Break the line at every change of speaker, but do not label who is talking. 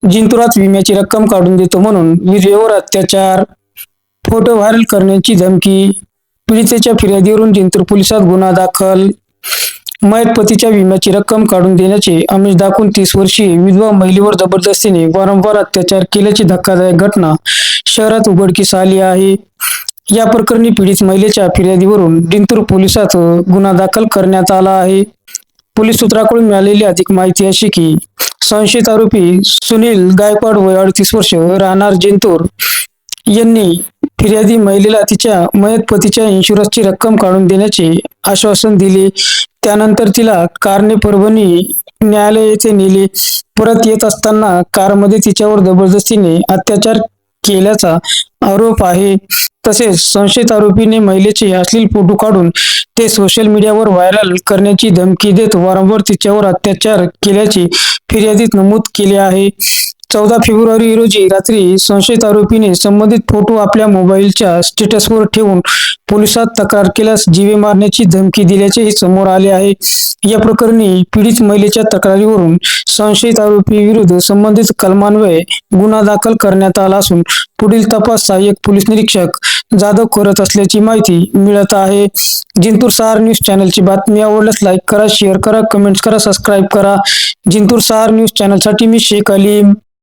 जिंतुरात विम्याची रक्कम काढून देतो म्हणून विधवेवर अत्याचार, फोटो व्हायरल करण्याची धमकी, पीडितेच्या फिर्यादीवरून जिंतूर पोलिसात गुन्हा दाखल. मयत पतीच्या विम्याची रक्कम काढून देण्याचे आमिष दाखवून 30 वर्षीय विधवा महिलेवर जबरदस्तीने वारंवार अत्याचार केल्याची धक्कादायक घटना शहरात उघडकीस आली आहे. या प्रकरणी पीडित महिलेच्या फिर्यादीवरून जिंतूर पोलिसात गुन्हा दाखल करण्यात आला आहे. पोलीस सूत्राकडून मिळालेली अधिक माहिती अशी की संशयित आरोपी सुनील गायकवाड वय 38 वर्ष राहणार जिंतूर यांनी फिर्यादी महिलेला तिच्या मयत पतीच्या इन्शुरन्सची रक्कम काढून देण्याचे आश्वासन दिले. त्यानंतर तिला कारने परभणी न्यायालय येथे नेले. परत येत असताना कारमध्ये तिच्यावर जबरदस्तीने अत्याचार केल्याचा आरोप आहे. तसेच संशयित आरोपीने महिलेचे अश्लील फोटो काढून ते सोशल मीडियावर व्हायरल करण्याची धमकी देत वारंवार तिच्यावर अत्याचार केल्याचे फिर्यादीत नमूद केले आहे. 14 फेब्रुवारी रोजी रात्री संशयित आरोपीने संबंधित फोटो आपल्या मोबाईलच्या स्टेटसवर ठेवून पोलिसात तक्रार केल्यास जीवे मारण्याची धमकी दिल्याचेही समोर आले आहे. या प्रकरणी पीडित महिलेच्या तक्रारीवरून संशयित आरोपी विरुद्ध संबंधित कलमान्वये गुन्हा दाखल करण्यात आला असून पुढील तपास सहाय्यक पोलीस निरीक्षक जाधव करत असल्याची माहिती मिळत आहे. जिंतूर सहार न्यूज चॅनलची बातमी आवडल्यास लाईक करा, शेअर करा, कमेंट्स करा, सबस्क्राईब करा. जिंतूर सहार न्यूज चॅनलसाठी मी शेख अलीम.